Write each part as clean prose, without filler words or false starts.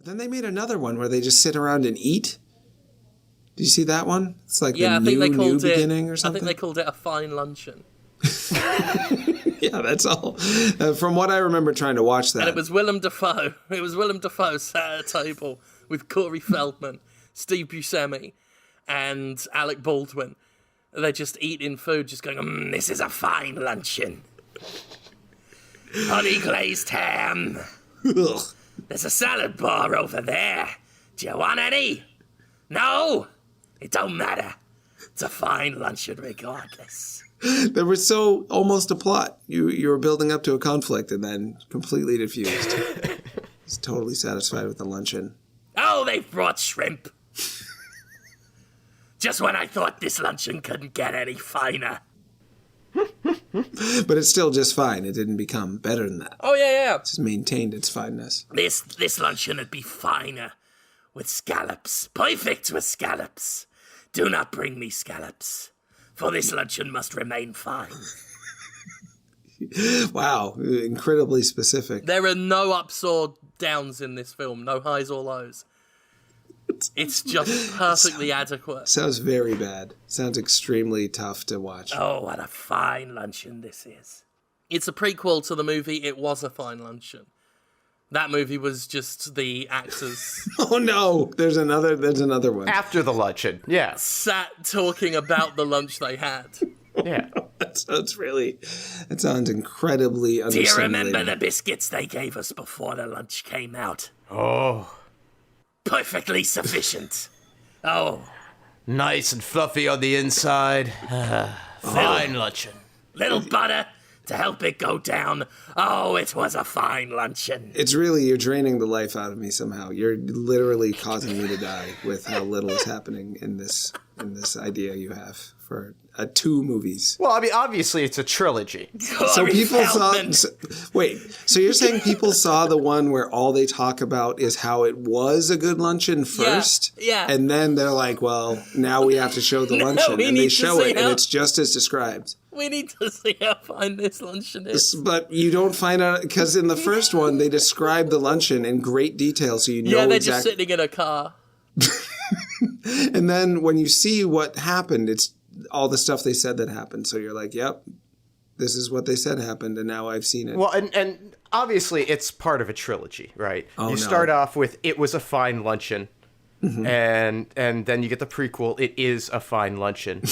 Then they made another one where they just sit around and eat. Did you see that one? It's like Yeah, the new beginning or something. I think they called it a fine luncheon. Yeah, that's all. From what I remember trying to watch that. And it was Willem Dafoe. It was Willem Dafoe sat at a table with Corey Feldman, Steve Buscemi, and Alec Baldwin. They're just eating food, just going, this is a fine luncheon. Honey glazed ham. Ugh. There's a salad bar over there. Do you want any? No? It don't matter. It's a fine luncheon regardless. There was so almost a plot. You were building up to a conflict and then completely diffused. He's totally satisfied with the luncheon. Oh, they've brought shrimp. Just when I thought this luncheon couldn't get any finer. But it's still just fine. It didn't become better than that. Oh, yeah. It just maintained its fineness. This luncheon would be finer with scallops. Perfect with scallops. Do not bring me scallops, for this luncheon must remain fine. Wow, incredibly specific. There are no ups or downs in this film, no highs or lows. It's just perfectly adequate. Sounds very bad. Sounds extremely tough to watch. Oh, what a fine luncheon this is. It's a prequel to the movie It Was a Fine Luncheon. That movie was just the actors... Oh no, there's another one. After the luncheon, yeah. Sat talking about the lunch they had. Yeah. That sounds incredibly understimulating. Do you remember the biscuits they gave us before the lunch came out? Oh. Perfectly sufficient. Oh. Nice and fluffy on the inside. Fine luncheon. Little butter to help it go down. Oh, it was a fine luncheon. It's really, you're draining the life out of me somehow. You're literally causing me to die with how little is happening in this idea you have for 2 movies. Well, I mean, obviously it's a trilogy. So people so you're saying people saw the one where all they talk about is how it was a good luncheon first? Yeah. And then they're like, well, now we have to show the luncheon. And they show it, and it's just as described. We need to see how fine this luncheon is. But you don't find out, because in the first one, they describe the luncheon in great detail, so you know Yeah, they're just sitting in a car. And then when you see what happened, it's all the stuff they said that happened. So you're like, yep, this is what they said happened, and now I've seen it. Well, and obviously it's part of a trilogy, right? You start off with It Was a Fine Luncheon, and then you get the prequel, It Is a Fine Luncheon.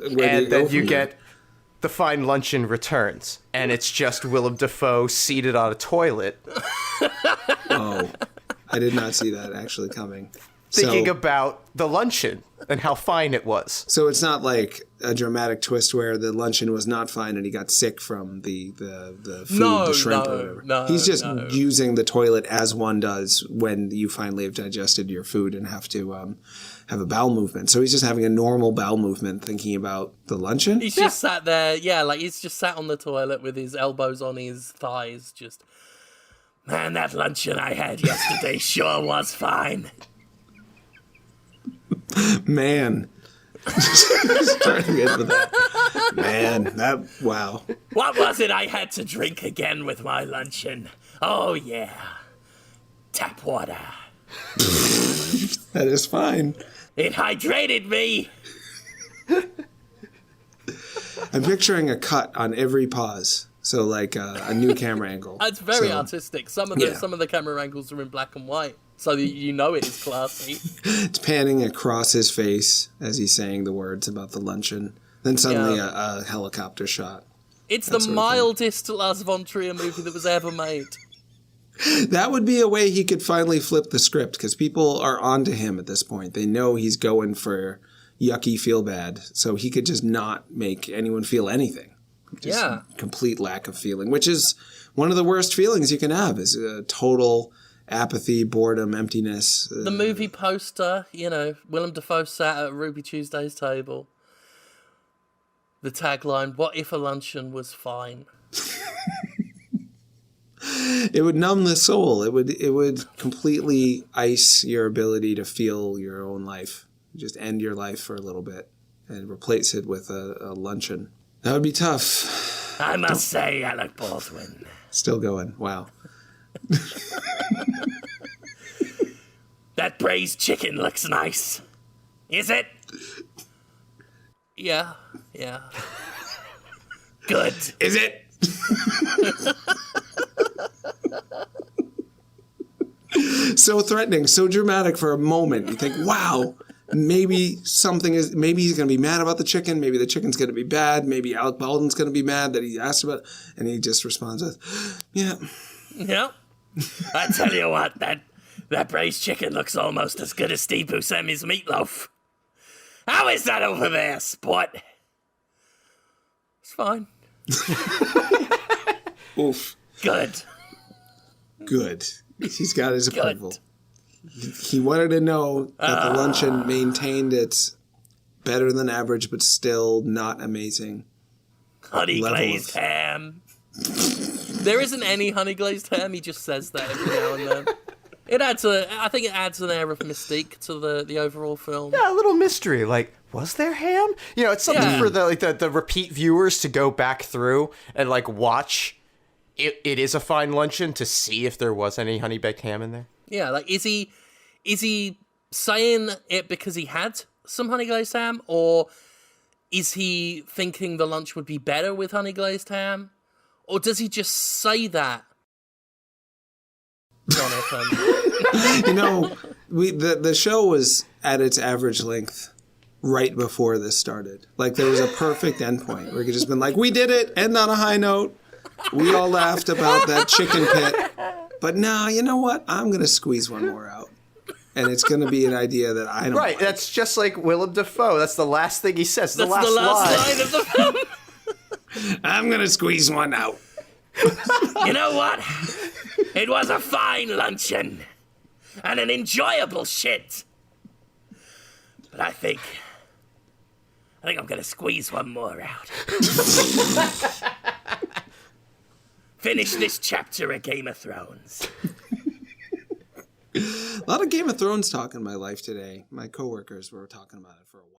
And then you get The Fine Luncheon Returns, and it's just Willem Dafoe seated on a toilet. Oh, I did not see that actually coming. Thinking about the luncheon and how fine it was. So it's not like a dramatic twist where the luncheon was not fine and he got sick from the food, the shrimp or whatever. No, he's just using the toilet as one does when you finally have digested your food and have to have a bowel movement. So he's just having a normal bowel movement thinking about the luncheon? He's just sat there, he's just sat on the toilet with his elbows on his thighs, just, man, that luncheon I had yesterday sure was fine. Man. Starting it with that. Man, wow. What was it I had to drink again with my luncheon? Oh, yeah. Tap water. That is fine. It hydrated me. I'm picturing a cut on every pause. So like a new camera angle. It's very artistic. Some of the camera angles are in black and white. So you know it is classy. It's panning across his face as he's saying the words about the luncheon. Then suddenly a helicopter shot. It's the mildest Lars von Trier movie that was ever made. That would be a way he could finally flip the script, because people are onto him at this point. They know he's going for yucky feel bad, so he could just not make anyone feel anything. Just complete lack of feeling, which is one of the worst feelings you can have, is a total apathy, boredom, emptiness. The movie poster, Willem Dafoe sat at Ruby Tuesday's table. The tagline, "What if a luncheon was fine?" It would numb the soul. It would completely ice your ability to feel your own life. Just end your life for a little bit and replace it with a luncheon. That would be tough. I must say, Alec Baldwin. Still going. Wow. That braised chicken looks nice. Is it? Yeah. Good. Is it? So threatening, so dramatic for a moment. You think, wow, maybe he's going to be mad about the chicken. Maybe the chicken's going to be bad. Maybe Alec Baldwin's going to be mad that he asked about it. And he just responds with, yeah. Yep. I tell you what, that braised chicken looks almost as good as Steve Buscemi's meatloaf. How is that over there, sport? It's fine. Oof. Good. He's got his approval. He wanted to know that the luncheon maintained its better than average, but still not amazing. Honey glazed ham. There isn't any honey glazed ham. He just says that every now and then. I think it adds an air of mystique to the overall film. Yeah, a little mystery. Like, was there ham? You know, it's something for the repeat viewers to go back through and like watch. It is a fine luncheon to see if there was any honey baked ham in there. Yeah, like is he saying it because he had some honey glazed ham, or is he thinking the lunch would be better with honey glazed ham, or does he just say that? Jonathan, you know, the show was at its average length right before this started. Like there was a perfect endpoint where it could just been like, we did it, end on a high note. We all laughed about that chicken pit. But now, you know what? I'm going to squeeze one more out. And it's going to be an idea that I don't Right, like. that's just like Willem Dafoe. That's the last thing he says. that's the last line of the film. I'm going to squeeze one out. You know what? It was a fine luncheon. And an enjoyable shit. But I think I'm going to squeeze one more out. Finish this chapter of Game of Thrones. A lot of Game of Thrones talk in my life today. My coworkers were talking about it for a while.